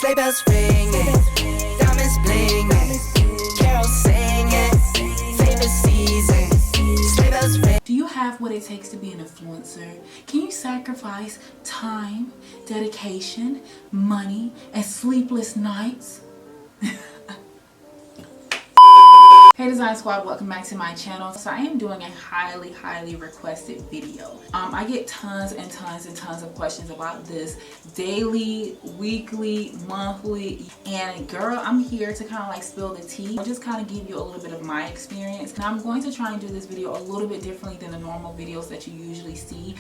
Sleigh bells ringing, diamonds blinging, carols singing, favorite season. Sleigh bells ring. Do you have what it takes to be an influencer? Can you sacrifice time, dedication, money, and sleepless nights? Hey Design Squad, welcome back to my channel. So I am doing a highly requested video. I get tons of questions about this daily, weekly, monthly, and girl, I'm here to kind of like spill the tea. I'll just kind of give you a little bit of my experience. Now I'm going to try and do this video a little bit differently than the normal videos that you usually see,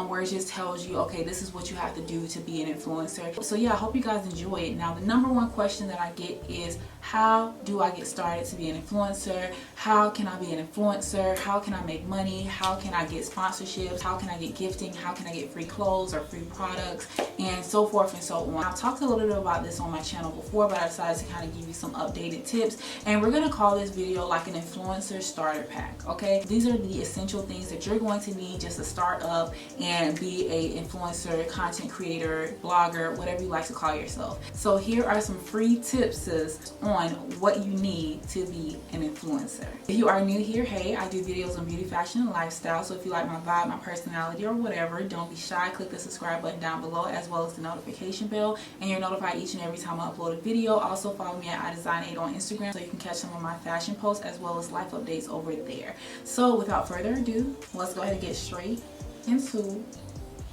where it just tells you, okay, this is what you have to do to be an influencer. So yeah, I hope you guys enjoy it. Now the number one question that I get is, how do I get started to be an influencer? How can I be an influencer? How can I make money? How can I get sponsorships? How can I get gifting? How can I get free clothes or free products? And so forth and so on. I've talked a little bit about this on my channel before, but I decided to kind of give you some updated tips. And we're going to call this video like an influencer starter pack, okay? These are the essential things that you're going to need just to start up and be a influencer, content creator, blogger, whatever you like to call yourself. So here are some free tips on what you need to be an influencer. If you are new here, hey, I do videos on beauty, fashion, and lifestyle. So if you like my vibe, my personality, or whatever, don't be shy. Click the subscribe button down below, as well as the notification bell, and you're notified each and every time I upload a video. Also follow me at iDESIGN8 on Instagram so you can catch some of my fashion posts as well as life updates over there. So without further ado, let's go ahead and get straight into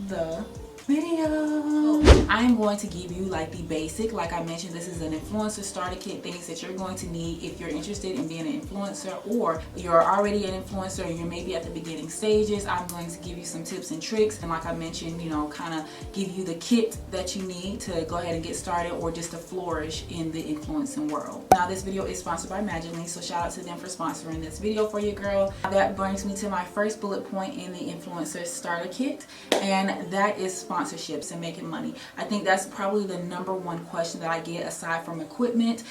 the video. I'm going to give you like the basic, like I mentioned, this is an influencer starter kit, things that you're going to need if you're interested in being an influencer, or you're already an influencer and you're maybe at the beginning stages. I'm going to give you some tips and tricks, and like I mentioned, you know, kind of give you the kit that you need to go ahead and get started or just to flourish in the influencing world. Now this video is sponsored by MAGICLINKS, so shout out to them for sponsoring this video for you, girl. That brings me to my first bullet point in the influencer starter kit, and that is sponsorships and making money. I think that's probably the number one question that I get aside from equipment,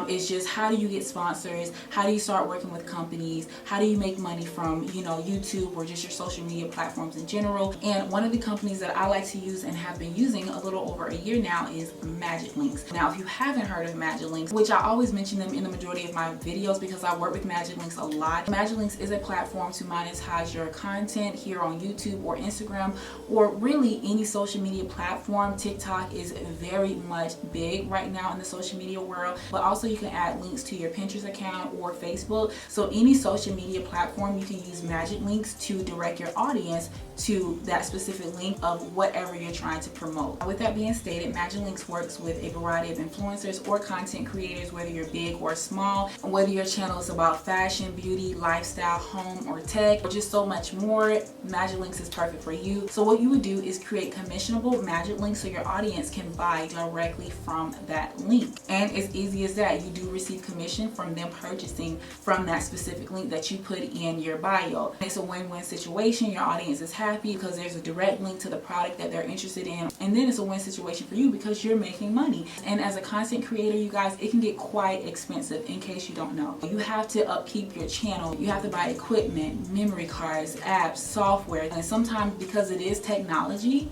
is just how do you get sponsors? How do you start working with companies? How do you make money from, you know, YouTube or just your social media platforms in general? And one of the companies that I like to use and have been using a little over a year now is MAGICLINKS. Now if you haven't heard of MAGICLINKS, which I always mention them in the majority of my videos because I work with MAGICLINKS a lot. MAGICLINKS is a platform to monetize your content here on YouTube or Instagram, or really any social media platform. TikTok is very much big right now in the social media world, but also you can add links to your Pinterest account or Facebook. So any social media platform, you can use MAGICLINKS to direct your audience to that specific link of whatever you're trying to promote. With that being stated, MAGICLINKS works with a variety of influencers or content creators, whether you're big or small, whether your channel is about fashion, beauty, lifestyle, home, or tech, or just so much more. MAGICLINKS is perfect for you. So what you would do is create commissionable MAGICLINKS so your audience can buy directly from that link. And it's easy as that. You do receive commission from them purchasing from that specific link that you put in your bio. It's a win-win situation. Your audience is happy because there's a direct link to the product that they're interested in, and then it's a win situation for you because you're making money. And as a content creator, you guys, it can get quite expensive, in case you don't know. You have to upkeep your channel. You have to buy equipment, memory cards, apps, software, and sometimes because it is technology,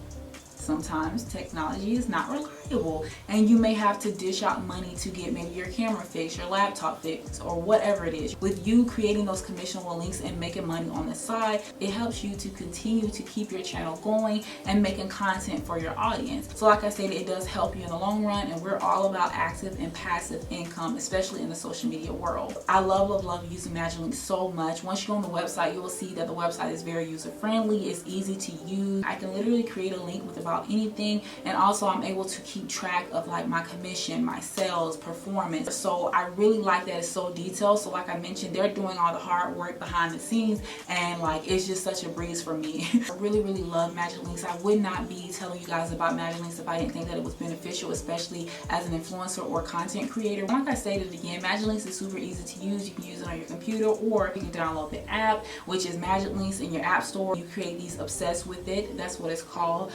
sometimes technology is not reliable, and you may have to dish out money to get maybe your camera fixed, your laptop fixed, or whatever it is. With you creating those commissionable links and making money on the side, it helps you to continue to keep your channel going and making content for your audience. So like I said, it does help you in the long run, and we're all about active and passive income, especially in the social media world. I love using MAGICLINKS so much. Once you go on the website, you will see that the website is very user friendly. It's easy to use. I can literally create a link with about anything, and also I'm able to keep track of like my commission, my sales, performance. So I really like that it's so detailed. So like I mentioned, they're doing all the hard work behind the scenes, and like it's just such a breeze for me. I really love MAGICLINKS. I would not be telling you guys about MAGICLINKS if I didn't think that it was beneficial, especially as an influencer or content creator. Like I stated again, MAGICLINKS is super easy to use. You can use it on your computer, or you can download the app, which is MAGICLINKS in your app store. You create these obsessed with it, that's what it's called,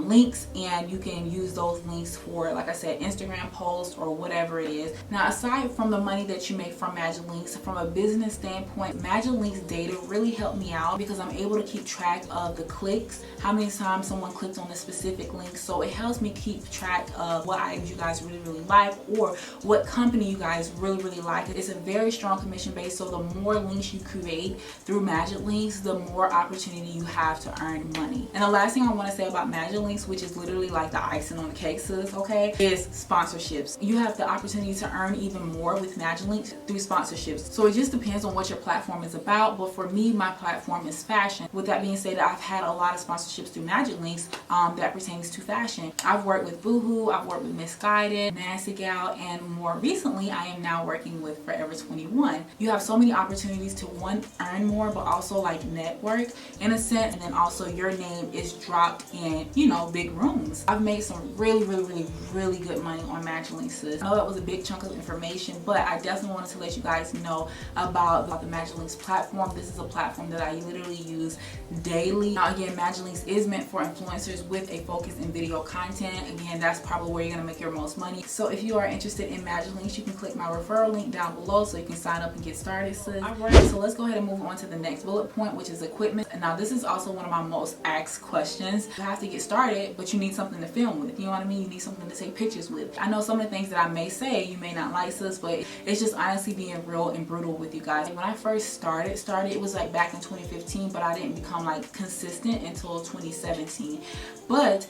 links, and you can use those links for, like I said, Instagram posts or whatever it is. Now, aside from the money that you make from MAGICLINKS, from a business standpoint, MAGICLINKS data really helped me out because I'm able to keep track of the clicks, how many times someone clicked on a specific link. So it helps me keep track of what items you guys really like, or what company you guys really like. It's a very strong commission base, so the more links you create through MAGICLINKS, the more opportunity you have to earn money. And the last thing I want to say about MAGICLINKS, which is literally like the icing on the cake, sis, okay, is sponsorships. You have the opportunity to earn even more with MAGICLINKS through sponsorships. So it just depends on what your platform is about, but for me, my platform is fashion. With that being said, I've had a lot of sponsorships through MAGICLINKS that pertains to fashion. I've worked with Boohoo, I've worked with Misguided, Nasty Gal, and more recently I am now working with Forever 21. You have so many opportunities to, one, earn more, but also like network in a sense, and then also your name is dropped in, you know, big rooms. I've made some really good money on MAGICLINKS, sis. I know that was a big chunk of information, but I definitely wanted to let you guys know about the MAGICLINKS platform. This is a platform that I literally use daily. Now again, MAGICLINKS is meant for influencers with a focus in video content. Again, that's probably where you're gonna make your most money. So if you are interested in MAGICLINKS, you can click my referral link down below so you can sign up and get started, sis. Alright, so let's go ahead and move on to the next bullet point, which is equipment. And now this is also one of my most asked questions. You have to get started, but you need something to film with. You know what I mean? You need something to take pictures with. I know some of the things that I may say you may not like, sis, but it's just honestly being real and brutal with you guys. When I first started, it was like back in 2015, but I didn't become like consistent until 2017. But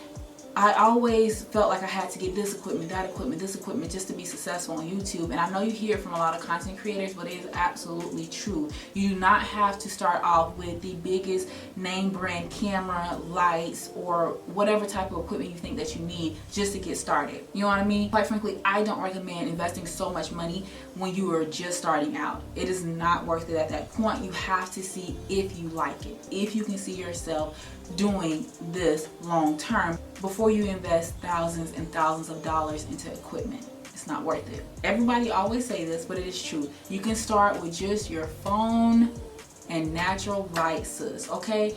I always felt like I had to get this equipment, that equipment, this equipment just to be successful on YouTube. And I know you hear it from a lot of content creators, but it is absolutely true. You do not have to start off with the biggest name brand camera, lights, or whatever type of equipment you think that you need just to get started. You know what I mean? Quite frankly, I don't recommend investing so much money when you are just starting out. It is not worth it at that point. You have to see if you like it, if you can see yourself doing this long term before you invest thousands and thousands of dollars into equipment. It's not worth it. Everybody always say this, but it is true. You can start with just your phone and natural light, sis, okay?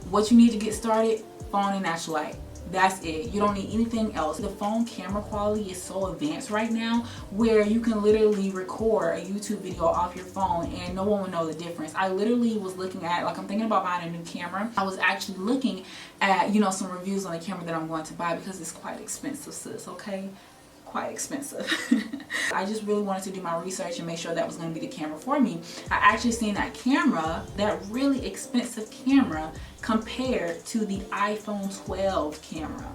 What you need to get started, phone and natural light. That's it. You don't need anything else. The phone camera quality is so advanced right now where you can literally record a YouTube video off your phone and no one will know the difference. I literally was looking at, like, I'm thinking about buying a new camera. I was actually looking at, you know, some reviews on the camera that I'm going to buy because it's quite expensive, sis, okay? Quite expensive. I just really wanted to do my research and make sure that was going to be the camera for me. I actually seen that camera, that really expensive camera, compared to the iPhone 12 camera.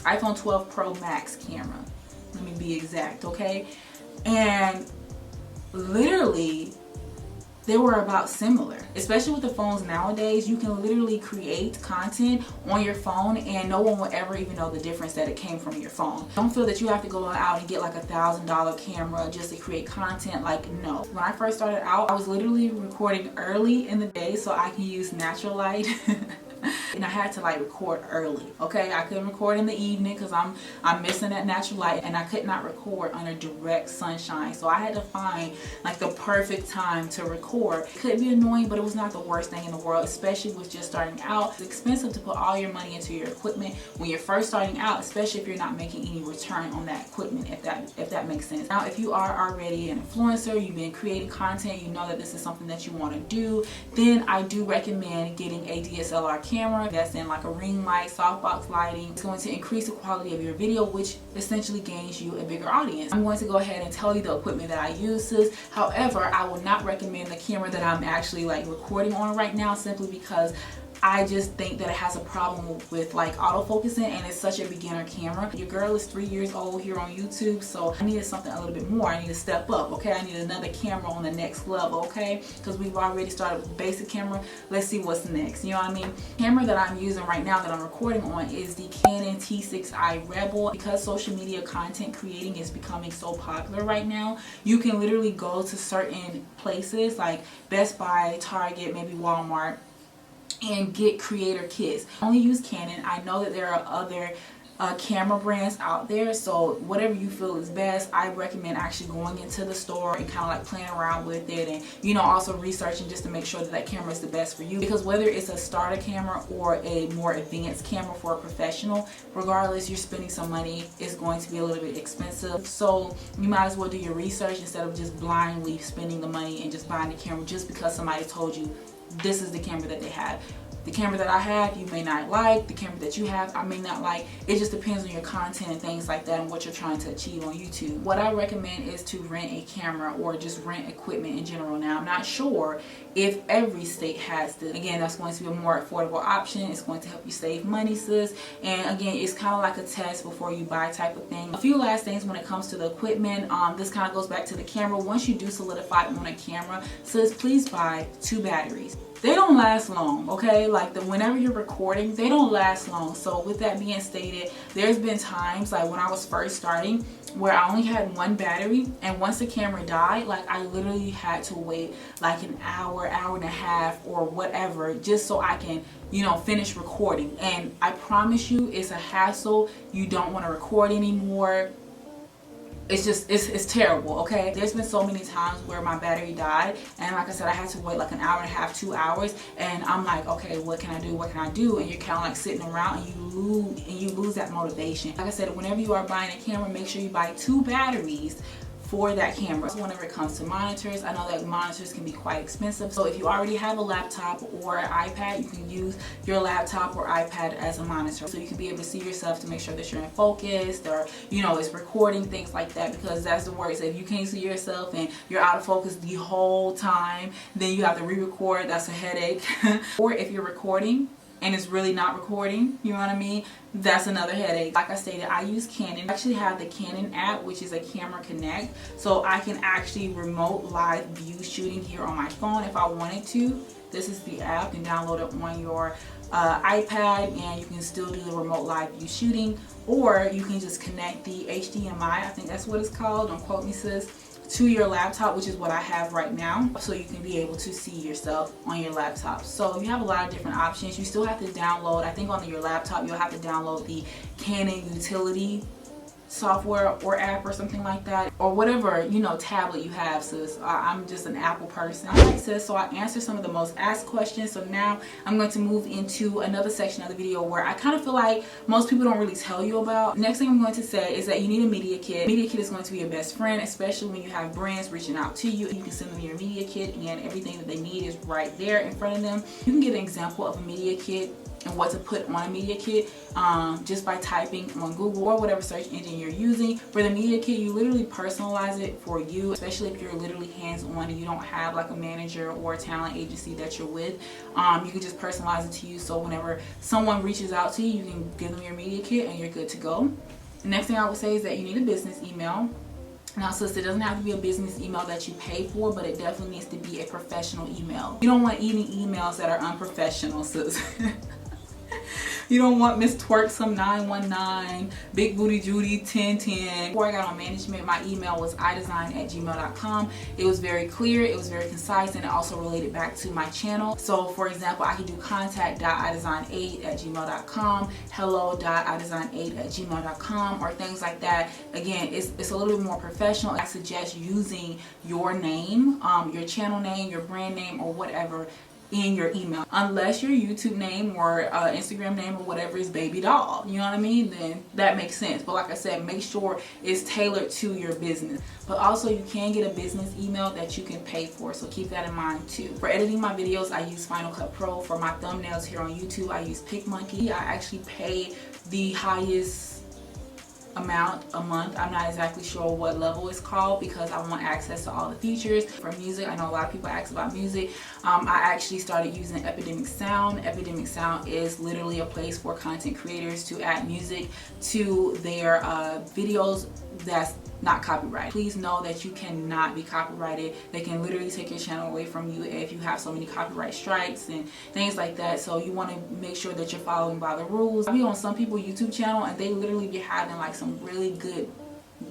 iPhone 12 Pro Max camera. Let me be exact, okay? And literally they were about similar. Especially with the phones nowadays, you can literally create content on your phone and no one will ever even know the difference that it came from your phone. Don't feel that you have to go out and get like $1,000 camera just to create content. Like, no. When I first started out, I was literally recording early in the day so I can use natural light. And I had to like record early, okay? I couldn't record in the evening because I'm missing that natural light, and I could not record under direct sunshine. So I had to find like the perfect time to record. It could be annoying, but it was not the worst thing in the world, especially with just starting out. It's expensive to put all your money into your equipment when you're first starting out, especially if you're not making any return on that equipment, if that makes sense. Now, if you are already an influencer, you've been creating content, you know that this is something that you want to do, then I do recommend getting a DSLR camera that's in like a ring light, softbox lighting. It's going to increase the quality of your video, which essentially gains you a bigger audience. I'm going to go ahead and tell you the equipment that I use, sis. However, I will not recommend the camera that I'm actually like recording on right now, simply because I just think that it has a problem with like autofocusing, and it's such a beginner camera. Your girl is 3 years old here on YouTube, so I needed something a little bit more. I need to step up, okay? I need another camera on the next level, okay? Because we've already started with basic camera. Let's see what's next, you know what I mean? Camera that I'm using right now that I'm recording on is the Canon T6i Rebel. Because social media content creating is becoming so popular right now, you can literally go to certain places like Best Buy, Target, maybe Walmart, and get creator kits. I only use Canon. I know that there are other camera brands out there. So whatever you feel is best, I recommend actually going into the store and kind of like playing around with it, and you know, also researching just to make sure that that camera is the best for you, because whether it's a starter camera or a more advanced camera for a professional, regardless, you're spending some money. It's going to be a little bit expensive, so you might as well do your research instead of just blindly spending the money and just buying the camera just because somebody told you this is the camera that they have. The camera that I have, you may not like. The camera that you have, I may not like. It just depends on your content and things like that and what you're trying to achieve on YouTube. What I recommend is to rent a camera or just rent equipment in general. Now, I'm not sure if every state has this. Again, that's going to be a more affordable option. It's going to help you save money, sis. And again, it's kind of like a test before you buy type of thing. A few last things when it comes to the equipment. This kind of goes back to the camera. Once you do solidify on a camera, sis, please buy 2 batteries. They don't last long, okay? Like whenever you're recording, they don't last long. So with that being stated, there's been times like when I was first starting where I only had 1 battery, and once the camera died, like I literally had to wait like an hour, hour and a half or whatever just so I can, you know, finish recording. And I promise you, it's a hassle. You don't want to record anymore. It's just, it's terrible, okay? There's been so many times where my battery died, and like I said, I had to wait like an hour and a half, 2 hours, and I'm like, okay, what can I do? What can I do? And you're kind of like sitting around and you lose that motivation. Like I said, whenever you are buying a camera, make sure you buy 2 batteries for that camera. So whenever it comes to monitors, I know that monitors can be quite expensive. So if you already have a laptop or an iPad, you can use your laptop or iPad as a monitor. So you can be able to see yourself to make sure that you're in focus, or you know, it's recording, things like that, because that's the worst. If you can't see yourself and you're out of focus the whole time, then you have to re-record. That's a headache. Or if you're recording and it's really not recording, you know what I mean? That's another headache. Like I stated, I use Canon. I actually have the Canon app, which is a Camera Connect, so I can actually remote live view shooting here on my phone if I wanted to. This is the app. You can download it on your iPad, and you can still do the remote live view shooting, or you can just connect the HDMI, I think that's what it's called, don't quote me, sis, to your laptop, which is what I have right now, so you can be able to see yourself on your laptop. So you have a lot of different options. You still have to download, I think on your laptop you'll have to download the Canon utility software or app or something like that, or whatever, you know, tablet you have, sis. I'm just an Apple person. Alright, sis, so I answered some of the most asked questions. So now I'm going to move into another section of the video where I kind of feel like most people don't really tell you about. Next thing I'm going to say is that you need a media kit. Media kit is going to be your best friend, especially when you have brands reaching out to you. You can send them your media kit, and everything that they need is right there in front of them. You can get an example of a media kit and what to put on a media kit just by typing on Google or whatever search engine you're using. For the media kit, you literally personalize it for you, especially if you're literally hands-on and you don't have like a manager or a talent agency that you're with. You can just personalize it to you, so whenever someone reaches out to you, you can give them your media kit and you're good to go. The next thing I would say is that you need a business email. Now, sis, it doesn't have to be a business email that you pay for, but it definitely needs to be a professional email. You don't want any emails that are unprofessional, sis. You don't want Miss Twerk some 919, Big Booty Judy 1010. Before I got on management, my email was iDESIGN8@gmail.com. It was very clear, it was very concise, and it also related back to my channel. So for example, I could do contact.iDESIGN8@gmail.com, hello.iDESIGN8@gmail.com, or things like that. Again, it's a little bit more professional. I suggest using your name, your channel name, your brand name, or whatever in your email, unless your YouTube name or Instagram name or whatever is baby doll, you know what I mean, then that makes sense. But like I said, make sure it's tailored to your business. But also, you can get a business email that you can pay for, so keep that in mind too. For editing my videos, I use Final Cut Pro. For my thumbnails here on YouTube, I use PicMonkey. I actually pay the highest amount a month. I'm not exactly sure what level it's called because I want access to all the features. For music, I know a lot of people ask about music. I actually started using Epidemic Sound. Epidemic Sound is literally a place for content creators to add music to their videos that's not copyrighted. Please know that you cannot be copyrighted. They can literally take your channel away from you if you have so many copyright strikes and things like that. So you want to make sure that you're following by the rules. I be on some people's YouTube channel and they literally be having like some really good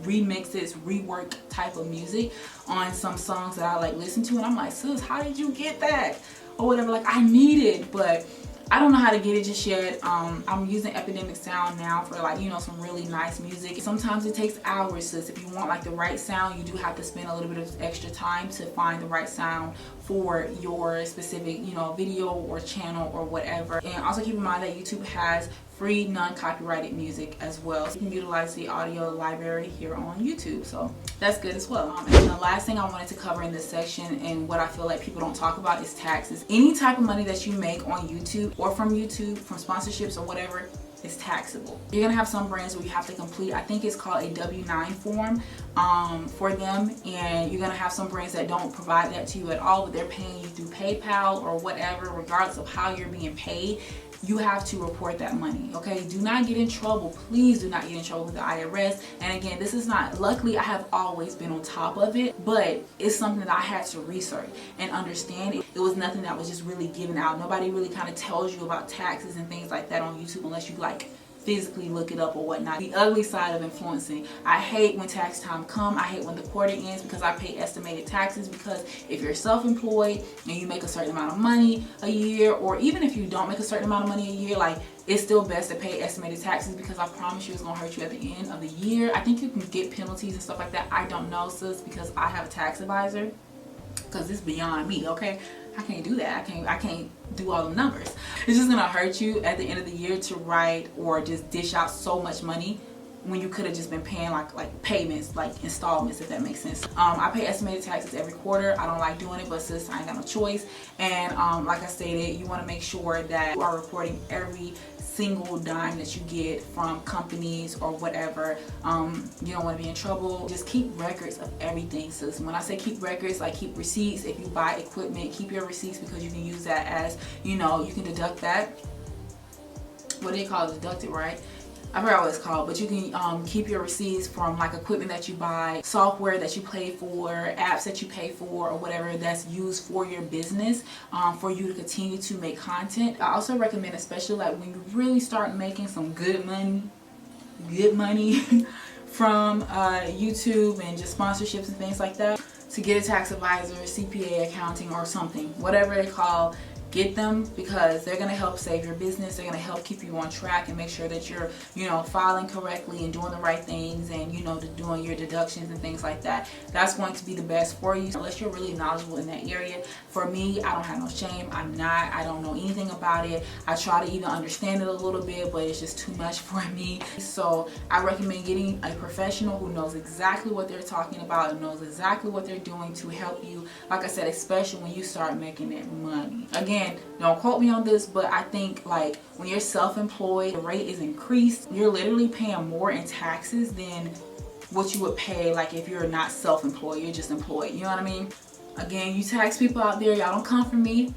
remixes, rework type of music on some songs that I like listen to, and I'm like, sis, how did you get that? Or whatever, like I need it. But I don't know how to get it just yet. I'm using Epidemic Sound now for like, you know, some really nice music. Sometimes it takes hours, sis. If you want like the right sound, you do have to spend a little bit of extra time to find the right sound for your specific, you know, video or channel or whatever. And also keep in mind that YouTube has free non-copyrighted music as well. So you can utilize the audio library here on YouTube, so that's good as well. And the last thing I wanted to cover in this section, and what I feel like people don't talk about, is taxes. Any type of money that you make on YouTube or from YouTube, from sponsorships or whatever, is taxable. You're gonna have some brands where you have to complete, I think it's called a W-9 form for them, and you're gonna have some brands that don't provide that to you at all, but they're paying you through PayPal or whatever. Regardless of how you're being paid, you have to report that money, okay? Do not get in trouble. Please do not get in trouble with the IRS. And again, this is not, luckily I have always been on top of it, but it's something that I had to research and understand. It was nothing that was just really given out. Nobody really kind of tells you about taxes and things like that on YouTube unless you like physically look it up or whatnot. The ugly side of influencing. I hate when tax time come. I hate when the quarter ends because I pay estimated taxes, because if you're self-employed and you make a certain amount of money a year, or even if you don't make a certain amount of money a year, like, it's still best to pay estimated taxes, because I promise you it's gonna hurt you at the end of the year. I think you can get penalties and stuff like that. I don't know, sis, because I have a tax advisor, because it's beyond me, okay? I can't do that. I can't do all the numbers. It's just gonna hurt you at the end of the year to write or just dish out so much money when you could have just been paying like payments, like installments, if that makes sense. I pay estimated taxes every quarter. I don't like doing it, but sis, I ain't got no choice. And like I stated, you want to make sure that you are reporting every single dime that you get from companies or whatever. You don't want to be in trouble. Just keep records of everything, sis. When I say keep records, like keep receipts. If you buy equipment, keep your receipts, because you can use that as, you know, you can deduct that. What do you call it? Deduct it, right? I forgot what it's called, but you can keep your receipts from like equipment that you buy, software that you pay for, apps that you pay for, or whatever that's used for your business, for you to continue to make content. I also recommend, especially like when you really start making some good money from YouTube and just sponsorships and things like that, to get a tax advisor, CPA, accounting, or something, whatever they call. Get them, because they're going to help save your business. They're going to help keep you on track and make sure that you're, you know, filing correctly and doing the right things, and, you know, doing your deductions and things like that. That's going to be the best for you, unless you're really knowledgeable in that area. For me, I don't have no shame. I don't know anything about it. I try to even understand it a little bit, but it's just too much for me. So I recommend getting a professional who knows exactly what they're talking about and knows exactly what they're doing to help you, like I said, especially when you start making that money. Again, don't quote me on this, but I think like when you're self-employed, the rate is increased. You're literally paying more in taxes than what you would pay like if you're not self-employed, you're just employed. You know what I mean? Again, you tax people out there, y'all don't come for me.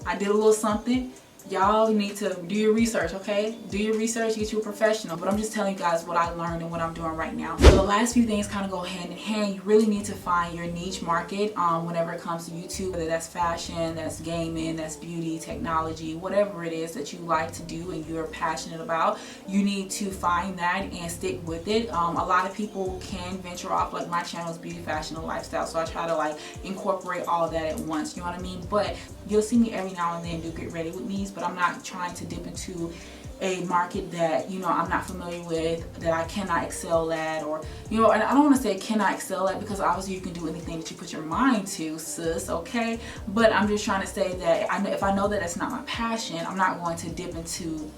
I did a little something. Y'all need to do your research, okay? Do your research, get you a professional. But I'm just telling you guys what I learned and what I'm doing right now. So the last few things kind of go hand in hand. You really need to find your niche market whenever it comes to YouTube, whether that's fashion, that's gaming, that's beauty, technology, whatever it is that you like to do and you're passionate about. You need to find that and stick with it. A lot of people can venture off, like my channel is beauty, fashion, and lifestyle, so I try to like incorporate all that at once, you know what I mean? But you'll see me every now and then do Get Ready With Me's, but I'm not trying to dip into a market that, you know, I'm not familiar with, that I cannot excel at, or, you know, and I don't want to say cannot excel at, because obviously you can do anything that you put your mind to, sis, okay? But I'm just trying to say that if I know that it's not my passion, I'm not going to dip into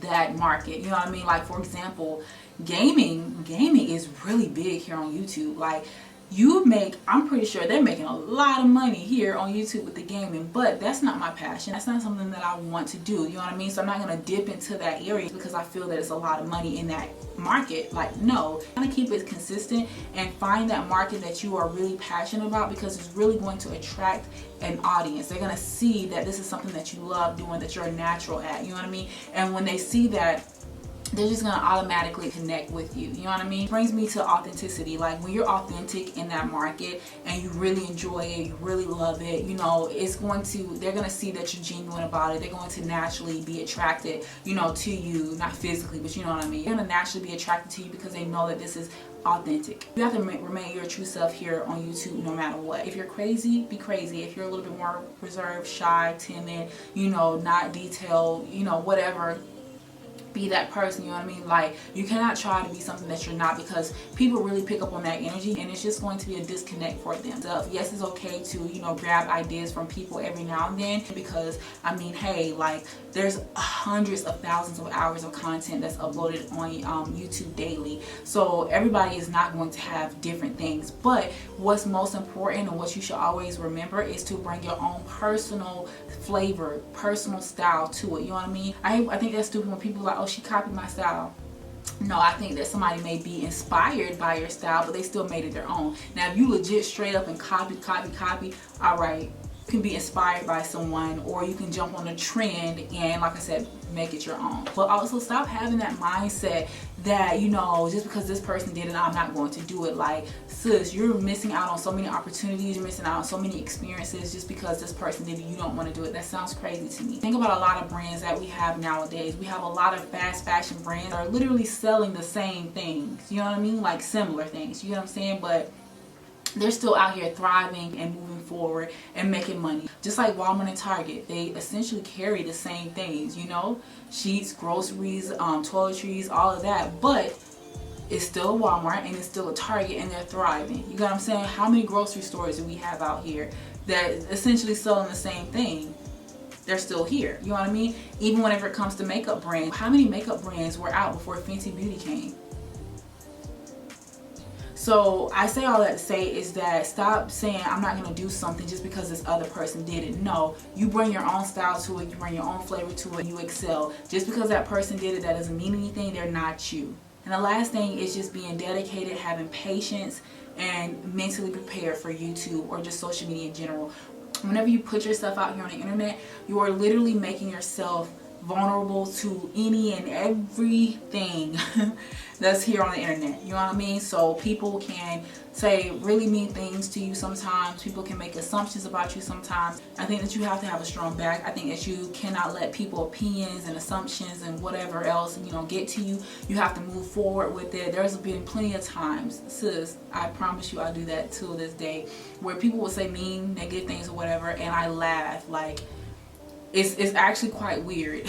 that market, you know what I mean? Like, for example, gaming is really big here on YouTube. Like, I'm pretty sure they're making a lot of money here on YouTube with the gaming, but that's not my passion. That's not something that I want to do, you know what I mean? So I'm not going to dip into that area because I feel that it's a lot of money in that market. Like, no, I'm going to keep it consistent and find that market that you are really passionate about, because it's really going to attract an audience. They're going to see that this is something that you love doing, that you're natural at, you know what I mean? And when they see that, they're just gonna automatically connect with you. You know what I mean? Brings me to authenticity. Like when you're authentic in that market and you really enjoy it, you really love it, you know, they're gonna see that you're genuine about it. They're going to naturally be attracted, you know, to you, not physically, but you know what I mean. They're gonna naturally be attracted to you because they know that this is authentic. You have to remain your true self here on YouTube no matter what. If you're crazy, be crazy. If you're a little bit more reserved, shy, timid, you know, not detailed, you know, whatever, be that person. You know what I mean? Like, you cannot try to be something that you're not, because people really pick up on that energy, and it's just going to be a disconnect for them. So yes, it's okay to, you know, grab ideas from people every now and then, because I mean, hey, like, there's hundreds of thousands of hours of content that's uploaded on YouTube daily, so everybody is not going to have different things. But what's most important and what you should always remember is to bring your own personal flavor, personal style to it. You know what I mean? I think that's stupid when people are like, oh, she copied my style. No, I think that somebody may be inspired by your style, but they still made it their own. Now, if you legit straight up and copy, all right, you can be inspired by someone, or you can jump on a trend and, like I said, make it your own. But also stop having that mindset that, you know, just because this person did it, I'm not going to do it. Like, sis, you're missing out on so many opportunities, you're missing out on so many experiences just because this person did it, you don't want to do it. That sounds crazy to me. Think about a lot of brands that we have nowadays. We have a lot of fast fashion brands that are literally selling the same things, you know what I mean, like similar things, you know what I'm saying, but they're still out here thriving and moving forward and making money. Just like Walmart and Target, they essentially carry the same things, you know, sheets, groceries, toiletries, all of that, but it's still a Walmart and it's still a Target, and they're thriving. You know what I'm saying? How many grocery stores do we have out here that essentially selling the same thing? They're still here, you know what I mean? Even whenever it comes to makeup brands, how many makeup brands were out before Fenty Beauty came? So I say all that to say is that stop saying I'm not going to do something just because this other person did it. No, you bring your own style to it, you bring your own flavor to it, you excel. Just because that person did it, that doesn't mean anything. They're not you. And the last thing is just being dedicated, having patience, and mentally prepared for YouTube or just social media in general. Whenever you put yourself out here on the internet, you are literally making yourself vulnerable to any and everything that's here on the internet. You know what I mean? So people can say really mean things to you sometimes. People can make assumptions about you sometimes. I think that you have to have a strong back. I think that you cannot let people's opinions and assumptions and whatever else, you know, get to you. You have to move forward with it. There's been plenty of times, sis, I promise you I do that till this day, where people will say mean, negative things or whatever, and I laugh. Like, it's actually quite weird.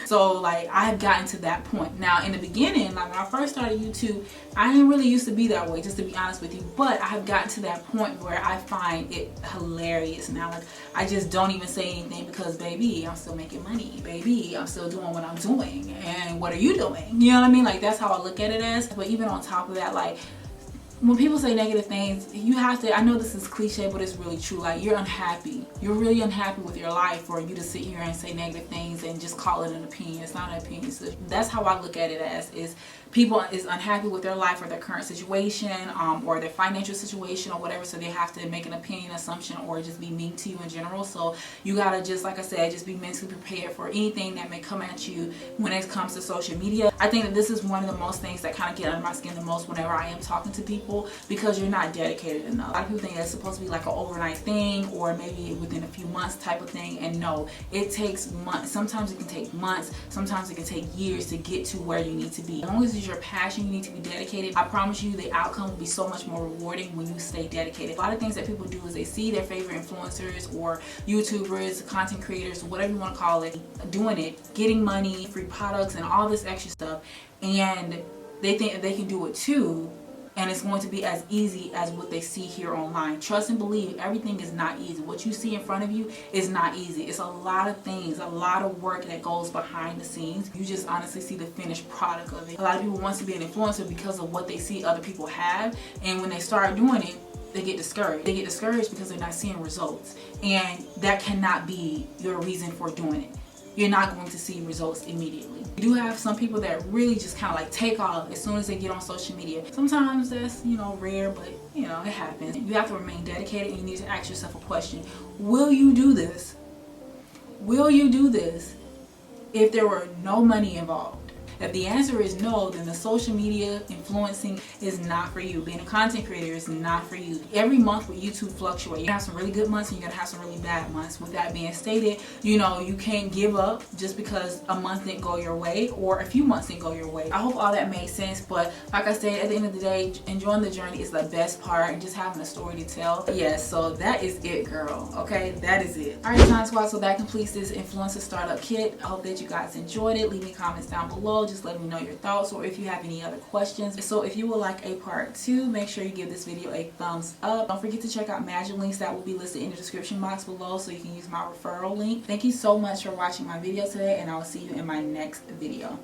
So like, I have gotten to that point. Now in the beginning, like when I first started YouTube, I didn't really used to be that way, just to be honest with you, but I have gotten to that point where I find it hilarious now. Like, I just don't even say anything because, baby, I'm still making money, baby, I'm still doing what I'm doing, and what are you doing? You know what I mean? Like, that's how I look at it as. But even on top of that, like, when people say negative things, you have to, I know this is cliche, but it's really true. Like, you're unhappy. You're really unhappy with your life for you to sit here and say negative things and just call it an opinion. It's not an opinion. So that's how I look at it as, is people is unhappy with their life or their current situation, or their financial situation or whatever, so they have to make an opinion, assumption, or just be mean to you in general. So you gotta, just like I said, just be mentally prepared for anything that may come at you when it comes to social media. I think that this is one of the most things that kind of get under my skin the most whenever I am talking to people, because you're not dedicated enough. A lot of people think that's supposed to be like an overnight thing, or maybe within a few months type of thing, and no, it takes months. Sometimes it can take months, sometimes it can take years to get to where you need to be. As long as it's your passion, you need to be dedicated. I promise you the outcome will be so much more rewarding when you stay dedicated. A lot of things that people do is they see their favorite influencers or YouTubers, content creators, whatever you want to call it, doing it, getting money, free products, and all this extra stuff, and they think that they can do it too, and it's going to be as easy as what they see here online. Trust and believe, everything is not easy. What you see in front of you is not easy. It's a lot of things, a lot of work that goes behind the scenes. You just honestly see the finished product of it. A lot of people want to be an influencer because of what they see other people have, and when they start doing it, they get discouraged. They get discouraged because they're not seeing results, and that cannot be your reason for doing it. You're not going to see results immediately. You do have some people that really just kind of like take off as soon as they get on social media. Sometimes that's, you know, rare, but you know, it happens. You have to remain dedicated, and you need to ask yourself a question. Will you do this? Will you do this if there were no money involved? If the answer is no, then the social media influencing is not for you. Being a content creator is not for you. Every month with YouTube fluctuate. You're gonna have some really good months and you're gonna have some really bad months. With that being stated, you know, you can't give up just because a month didn't go your way or a few months didn't go your way. I hope all that made sense, but like I said, at the end of the day, enjoying the journey is the best part, and just having a story to tell. Yes, so that is it, girl. Okay, that is it. All right, Design Squad, so that completes this influencer startup kit. I hope that you guys enjoyed it. Leave me comments down below. Just let me know your thoughts, or if you have any other questions. So if you would like a part 2, make sure you give this video a thumbs up. Don't forget to check out MAGICLINKS. That will be listed in the description box below, so you can use my referral link. Thank you so much for watching my video today, and I will see you in my next video.